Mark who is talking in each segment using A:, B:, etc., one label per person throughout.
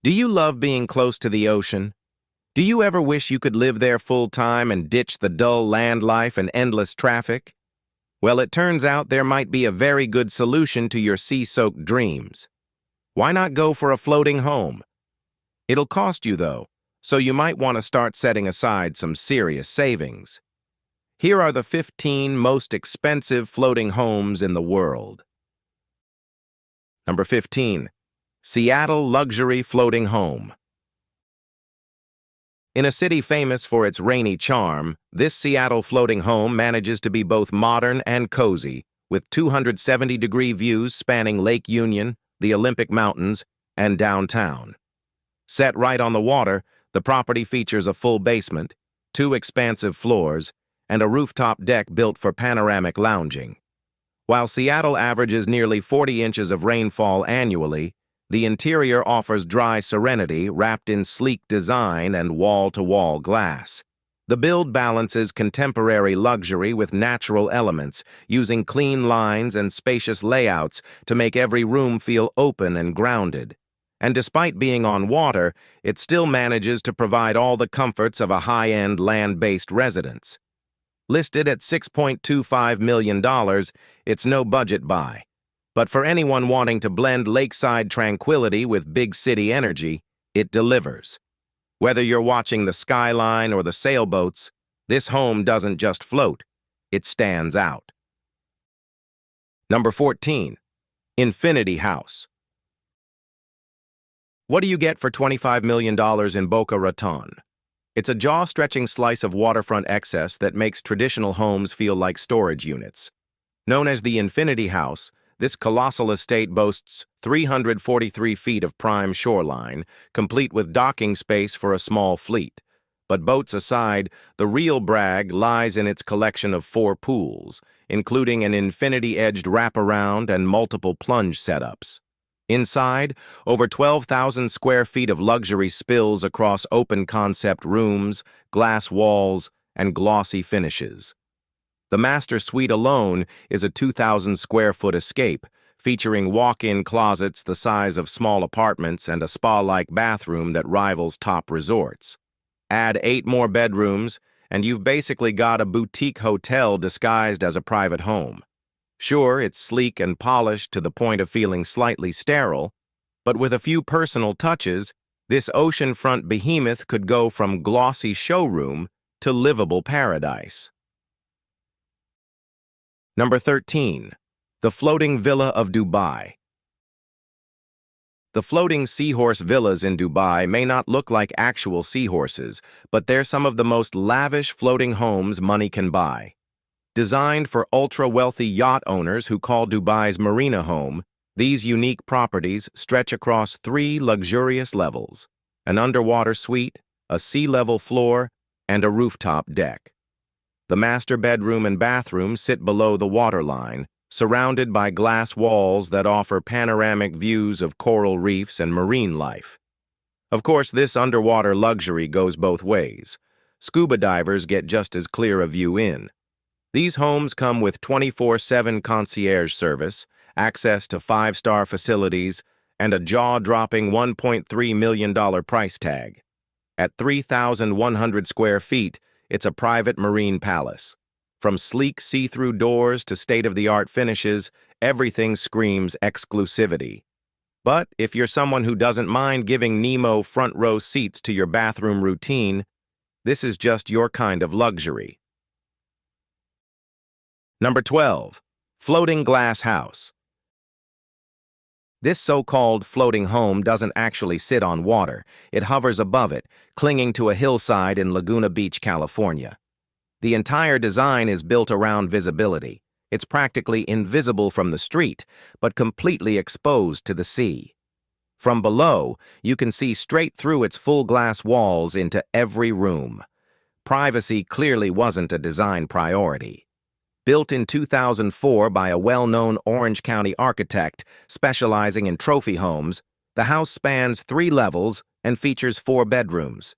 A: Do you love being close to the ocean? Do you ever wish you could live there full-time and ditch the dull land life and endless traffic? Well, it turns out there might be a very good solution to your sea-soaked dreams. Why not go for a floating home? It'll cost you, though, so you might want to start setting aside some serious savings. Here are the 15 most expensive floating homes in the world. Number 15. Seattle Luxury Floating Home. In a city famous for its rainy charm, this Seattle floating home manages to be both modern and cozy, with 270-degree views spanning Lake Union, the Olympic Mountains, and downtown. Set right on the water, the property features a full basement, 2 expansive floors, and a rooftop deck built for panoramic lounging. While Seattle averages nearly 40 inches of rainfall annually, the interior offers dry serenity wrapped in sleek design and wall-to-wall glass. The build balances contemporary luxury with natural elements, using clean lines and spacious layouts to make every room feel open and grounded. And despite being on water, it still manages to provide all the comforts of a high-end land-based residence. Listed at $6.25 million, it's no budget buy. But for anyone wanting to blend lakeside tranquility with big city energy, it delivers. Whether you're watching the skyline or the sailboats, this home doesn't just float, it stands out. Number 14. Infinity House. What do you get for $25 million in Boca Raton? It's a jaw-stretching slice of waterfront excess that makes traditional homes feel like storage units. Known as the Infinity House, this colossal estate boasts 343 feet of prime shoreline, complete with docking space for a small fleet. But boats aside, the real brag lies in its collection of 4 pools, including an infinity-edged wraparound and multiple plunge setups. Inside, over 12,000 square feet of luxury spills across open-concept rooms, glass walls, and glossy finishes. The master suite alone is a 2,000-square-foot escape, featuring walk-in closets the size of small apartments and a spa-like bathroom that rivals top resorts. Add 8 more bedrooms, and you've basically got a boutique hotel disguised as a private home. Sure, it's sleek and polished to the point of feeling slightly sterile, but with a few personal touches, this oceanfront behemoth could go from glossy showroom to livable paradise. Number 13. The Floating Villa of Dubai. The floating seahorse villas in Dubai may not look like actual seahorses, but they're some of the most lavish floating homes money can buy. Designed for ultra-wealthy yacht owners who call Dubai's marina home, these unique properties stretch across 3 luxurious levels: an underwater suite, a sea-level floor, and a rooftop deck. The master bedroom and bathroom sit below the waterline, surrounded by glass walls that offer panoramic views of coral reefs and marine life. Of course, this underwater luxury goes both ways. Scuba divers get just as clear a view in. These homes come with 24/7 concierge service, access to 5-star facilities, and a jaw-dropping $1.3 million price tag. At 3,100 square feet, it's a private marine palace. From sleek see-through doors to state-of-the-art finishes, everything screams exclusivity. But if you're someone who doesn't mind giving Nemo front-row seats to your bathroom routine, this is just your kind of luxury. Number 12. Floating Glass House. This so-called floating home doesn't actually sit on water. It hovers above it, clinging to a hillside in Laguna Beach, California. The entire design is built around visibility. It's practically invisible from the street, but completely exposed to the sea. From below, you can see straight through its full glass walls into every room. Privacy clearly wasn't a design priority. Built in 2004 by a well-known Orange County architect specializing in trophy homes, the house spans 3 levels and features 4 bedrooms.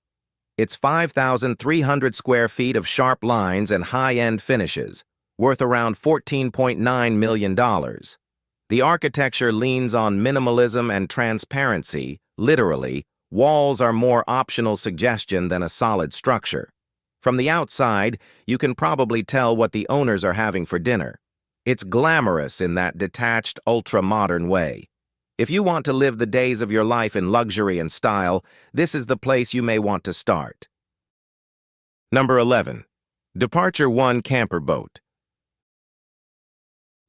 A: It's 5,300 square feet of sharp lines and high-end finishes, worth around $14.9 million. The architecture leans on minimalism and transparency, literally, Walls are more optional suggestion than a solid structure. From the outside, you can probably tell what the owners are having for dinner. It's glamorous in that detached, ultra-modern way. If you want to live the days of your life in luxury and style, this is the place you may want to start. Number 11. Departure 1 Camper Boat.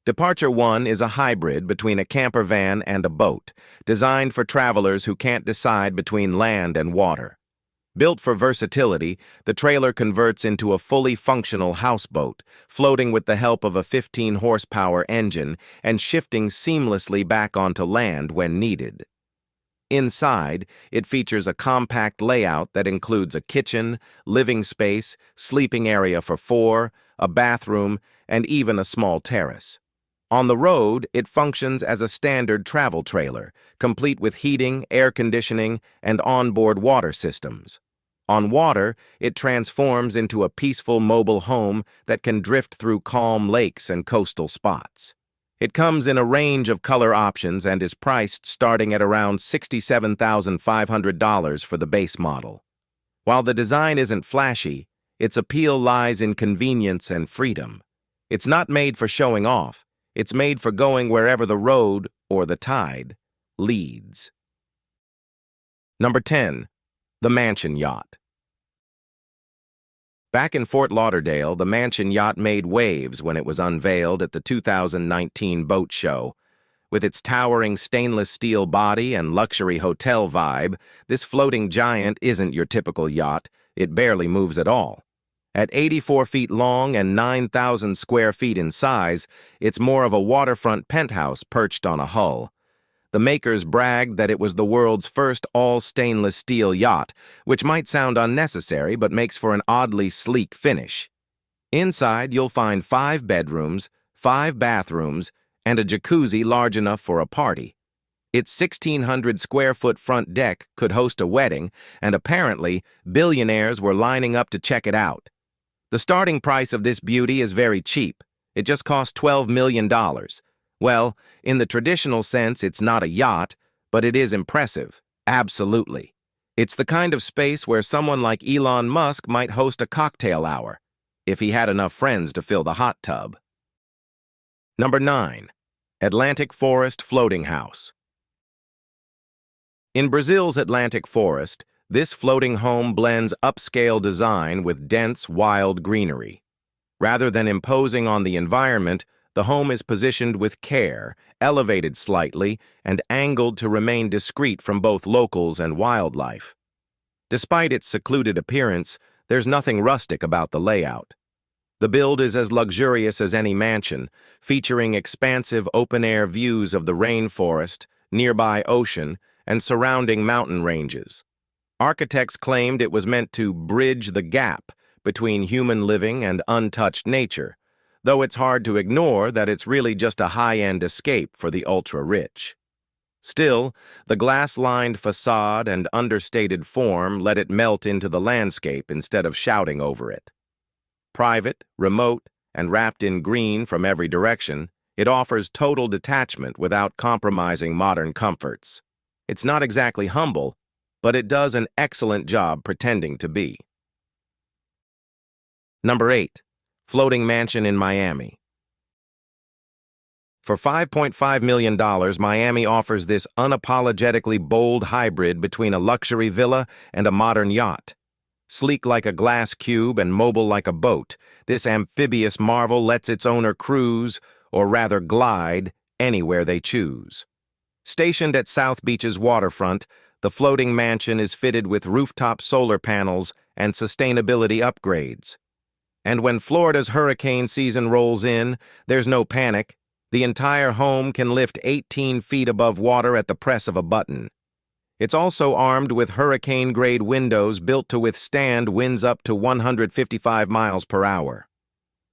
A: Departure 1 is a hybrid between a camper van and a boat, designed for travelers who can't decide between land and water. Built for versatility, the trailer converts into a fully functional houseboat, floating with the help of a 15-horsepower engine and shifting seamlessly back onto land when needed. Inside, it features a compact layout that includes a kitchen, living space, sleeping area for 4, a bathroom, and even a small terrace. On the road, it functions as a standard travel trailer, complete with heating, air conditioning, and onboard water systems. On water, it transforms into a peaceful mobile home that can drift through calm lakes and coastal spots. It comes in a range of color options and is priced starting at around $67,500 for the base model. While the design isn't flashy, its appeal lies in convenience and freedom. It's not made for showing off. It's made for going wherever the road, or the tide, leads. Number 10. The Mansion Yacht. Back in Fort Lauderdale, the Mansion Yacht made waves when it was unveiled at the 2019 boat show. With its towering stainless steel body and luxury hotel vibe, this floating giant isn't your typical yacht. It barely moves at all. At 84 feet long and 9,000 square feet in size, it's more of a waterfront penthouse perched on a hull. The makers bragged that it was the world's first all-stainless steel yacht, which might sound unnecessary but makes for an oddly sleek finish. Inside, you'll find 5 bedrooms, 5 bathrooms, and a jacuzzi large enough for a party. Its 1,600-square-foot front deck could host a wedding, and apparently, billionaires were lining up to check it out. The starting price of this beauty is very cheap. It just costs $12 million. Well, in the traditional sense, it's not a yacht, but it is impressive. Absolutely. It's the kind of space where someone like Elon Musk might host a cocktail hour, if he had enough friends to fill the hot tub. Number 9. Atlantic Forest Floating House. In Brazil's Atlantic Forest, this floating home blends upscale design with dense, wild greenery. Rather than imposing on the environment, the home is positioned with care, elevated slightly, and angled to remain discreet from both locals and wildlife. Despite its secluded appearance, there's nothing rustic about the layout. The build is as luxurious as any mansion, featuring expansive open-air views of the rainforest, nearby ocean, and surrounding mountain ranges. Architects claimed it was meant to bridge the gap between human living and untouched nature, though it's hard to ignore that it's really just a high-end escape for the ultra-rich. Still, the glass-lined facade and understated form let it melt into the landscape instead of shouting over it. Private, remote, and wrapped in green from every direction, it offers total detachment without compromising modern comforts. It's not exactly humble, but it does an excellent job pretending to be. Number 8. Floating Mansion in Miami. For $5.5 million, Miami offers this unapologetically bold hybrid between a luxury villa and a modern yacht. Sleek like a glass cube and mobile like a boat, this amphibious marvel lets its owner cruise, or rather glide, anywhere they choose. Stationed at South Beach's waterfront, the floating mansion is fitted with rooftop solar panels and sustainability upgrades. And when Florida's hurricane season rolls in, there's no panic. The entire home can lift 18 feet above water at the press of a button. It's also armed with hurricane-grade windows built to withstand winds up to 155 miles per hour.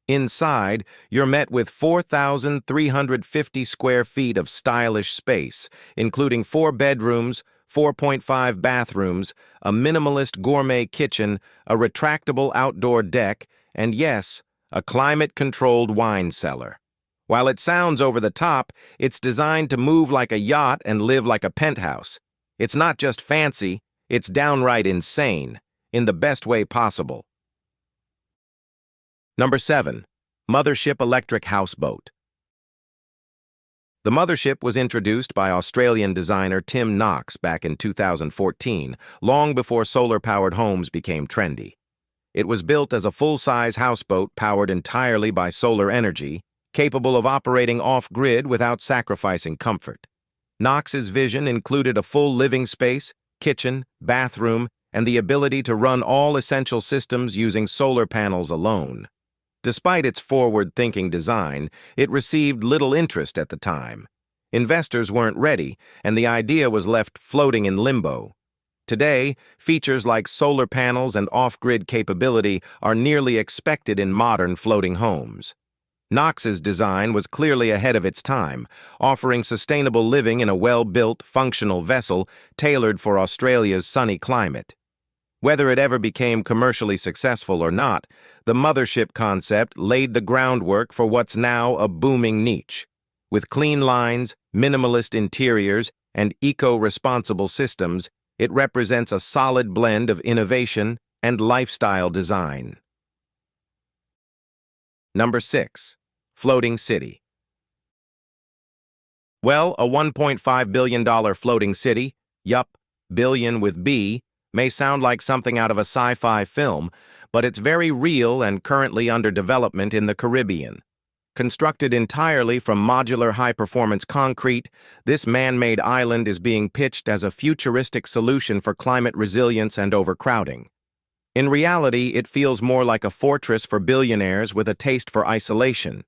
A: Inside, you're met with 4,350 square feet of stylish space, including 4 bedrooms, 4.5 bathrooms, a minimalist gourmet kitchen, a retractable outdoor deck, and yes, a climate-controlled wine cellar. While it sounds over the top, it's designed to move like a yacht and live like a penthouse. It's not just fancy, It's downright insane, in the best way possible. Number 7. Mothership Electric Houseboat. The Mothership was introduced by Australian designer Tim Knox back in 2014, long before solar-powered homes became trendy. It was built as a full-size houseboat powered entirely by solar energy, capable of operating off-grid without sacrificing comfort. Knox's vision included a full living space, kitchen, bathroom, and the ability to run all essential systems using solar panels alone. Despite its forward-thinking design, it received little interest at the time. Investors weren't ready, and the idea was left floating in limbo. Today, features like solar panels and off-grid capability are nearly expected in modern floating homes. Knox's design was clearly ahead of its time, offering sustainable living in a well-built, functional vessel tailored for Australia's sunny climate. Whether it ever became commercially successful or not, the Mothership concept laid the groundwork for what's now a booming niche. With clean lines, minimalist interiors, and eco-responsible systems, it represents a solid blend of innovation and lifestyle design. Number 6. Floating City. Well, a $1.5 billion floating city, yup, billion with B, may sound like something out of a sci-fi film, but it's very real and currently under development in the Caribbean. Constructed entirely from modular high-performance concrete, this man-made island is being pitched as a futuristic solution for climate resilience and overcrowding. In reality, it feels more like a fortress for billionaires with a taste for isolation.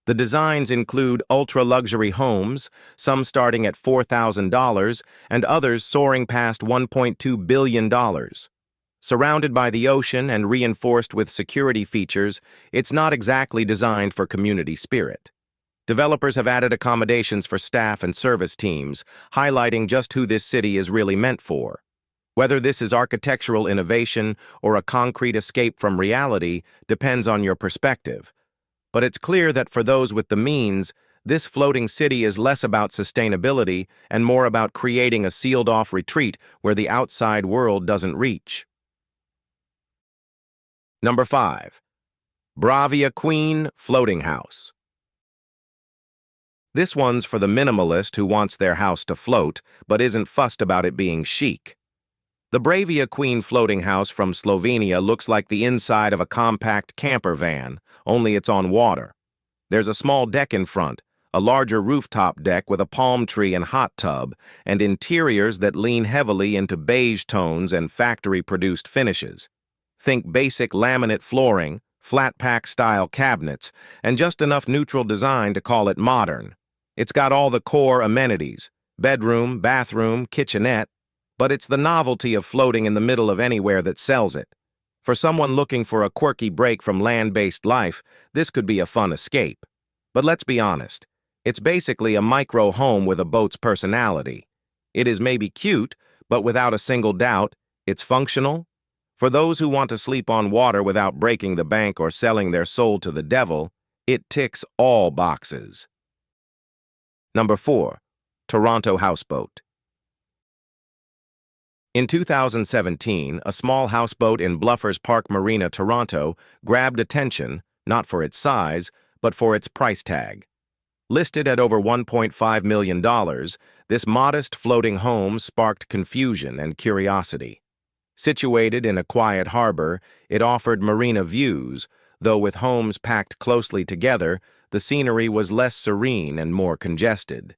A: The designs include ultra-luxury homes, some starting at $4,000 and others soaring past $1.2 billion. Surrounded by the ocean and reinforced with security features, it's not exactly designed for community spirit. Developers have added accommodations for staff and service teams, highlighting just who this city is really meant for. Whether this is architectural innovation or a concrete escape from reality depends on your perspective. But it's clear that for those with the means, this floating city is less about sustainability and more about creating a sealed-off retreat where the outside world doesn't reach. Number 5. Bravia Queen Floating House. This one's for the minimalist who wants their house to float, but isn't fussed about it being chic. The Bravia Queen Floating House from Slovenia looks like the inside of a compact camper van, only it's on water. There's a small deck in front, a larger rooftop deck with a palm tree and hot tub, and interiors that lean heavily into beige tones and factory-produced finishes. Think basic laminate flooring, flat-pack-style cabinets, and just enough neutral design to call it modern. It's got all the core amenities, bedroom, bathroom, kitchenette, but it's the novelty of floating in the middle of anywhere that sells it. For someone looking for a quirky break from land-based life, this could be a fun escape. But let's be honest, it's basically a micro home with a boat's personality. It is maybe cute, but without a single doubt, it's functional. For those who want to sleep on water without breaking the bank or selling their soul to the devil, it ticks all boxes. Number 4. Toronto Houseboat. In 2017, a small houseboat in Bluffers Park Marina, Toronto, grabbed attention, not for its size, but for its price tag. Listed at over $1.5 million, this modest floating home sparked confusion and curiosity. Situated in a quiet harbor, it offered marina views, though with homes packed closely together, the scenery was less serene and more congested.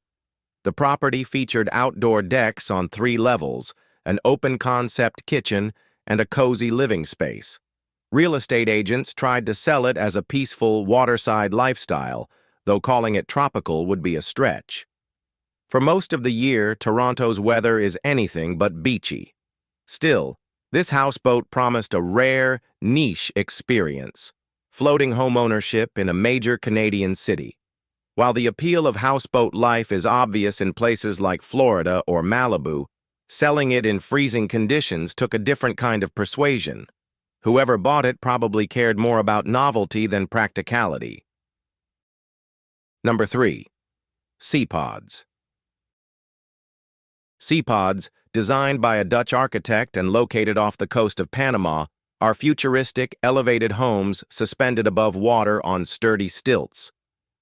A: The property featured outdoor decks on 3 levels, an open-concept kitchen, and a cozy living space. Real estate agents tried to sell it as a peaceful, waterside lifestyle, though calling it tropical would be a stretch. For most of the year, Toronto's weather is anything but beachy. Still, this houseboat promised a rare, niche experience, floating homeownership in a major Canadian city. While the appeal of houseboat life is obvious in places like Florida or Malibu, selling it in freezing conditions took a different kind of persuasion. Whoever bought it probably cared more about novelty than practicality. Number 3. Seappods. Seappods, Designed by a Dutch architect and located off the coast of Panama, are futuristic, elevated homes suspended above water on sturdy stilts.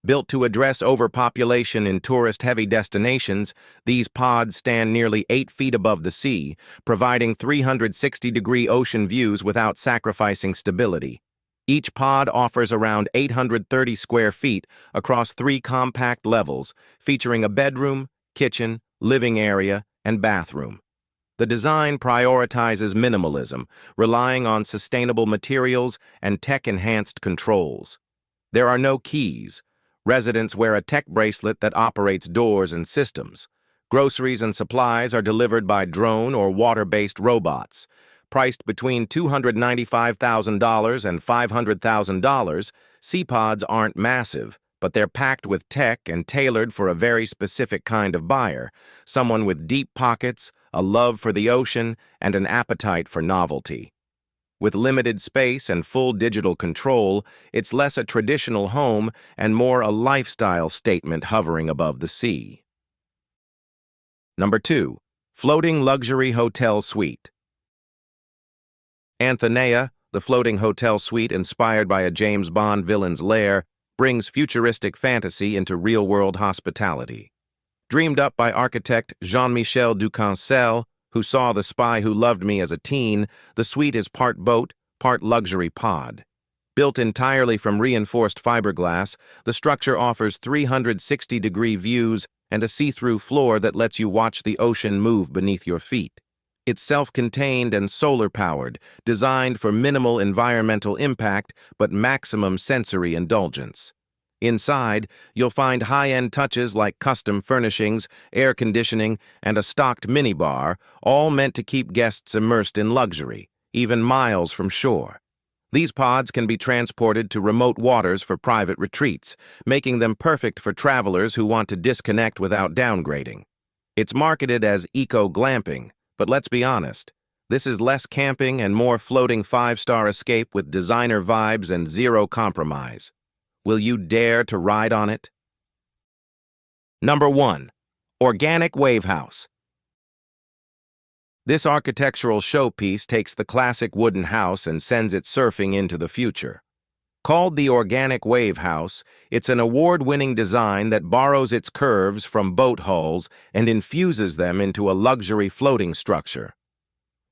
A: Built to address overpopulation in tourist-heavy destinations, these pods stand nearly 8 feet above the sea, providing 360-degree ocean views without sacrificing stability. Each pod offers around 830 square feet across 3 compact levels, featuring a bedroom, kitchen, living area, and bathroom. The design prioritizes minimalism, relying on sustainable materials and tech-enhanced controls. There are no keys. Residents wear a tech bracelet that operates doors and systems. Groceries and supplies are delivered by drone or water-based robots. Priced between $295,000 and $500,000, Seappods aren't massive, but they're packed with tech and tailored for a very specific kind of buyer, someone with deep pockets, a love for the ocean, and an appetite for novelty. With limited space and full digital control, it's less a traditional home and more a lifestyle statement hovering above the sea. Number 2. Floating Luxury Hotel Suite. Anona, the floating hotel suite inspired by a James Bond villain's lair, brings futuristic fantasy into real-world hospitality. Dreamed up by architect Jean-Michel Ducancel, who saw The Spy Who Loved Me as a teen, the suite is part boat, part luxury pod. Built entirely from reinforced fiberglass, the structure offers 360-degree views and a see-through floor that lets you watch the ocean move beneath your feet. It's self-contained and solar-powered, designed for minimal environmental impact but maximum sensory indulgence. Inside, you'll find high-end touches like custom furnishings, air conditioning, and a stocked minibar, all meant to keep guests immersed in luxury, even miles from shore. These pods can be transported to remote waters for private retreats, making them perfect for travelers who want to disconnect without downgrading. It's marketed as eco-glamping, but let's be honest, this is less camping and more floating 5-star escape with designer vibes and zero compromise. Will you dare to ride on it? Number 1. Organic Wave House. This architectural showpiece takes the classic wooden house and sends it surfing into the future. Called the Organic Wave House, it's an award-winning design that borrows its curves from boat hulls and infuses them into a luxury floating structure.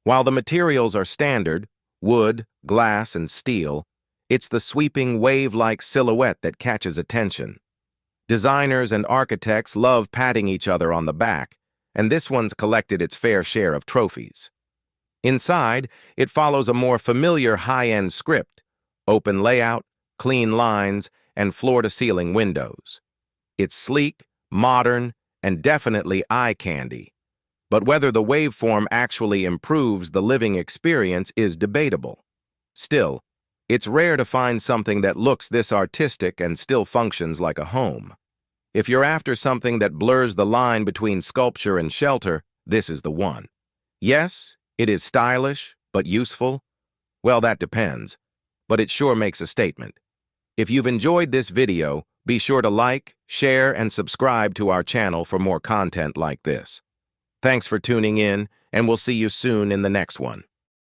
A: While the materials are standard, wood, glass, and steel, it's the sweeping wave-like silhouette that catches attention. Designers and architects love patting each other on the back, and this one's collected its fair share of trophies. Inside, it follows a more familiar high-end script: open layout, clean lines, and floor-to-ceiling windows. It's sleek, modern, and definitely eye candy. But whether the waveform actually improves the living experience is debatable. Still, it's rare to find something that looks this artistic and still functions like a home. If you're after something that blurs the line between sculpture and shelter, this is the one. Yes, it is stylish, but useful? Well, that depends, but it sure makes a statement. If you've enjoyed this video, be sure to like, share, and subscribe to our channel for more content like this. Thanks for tuning in, and we'll see you soon in the next one.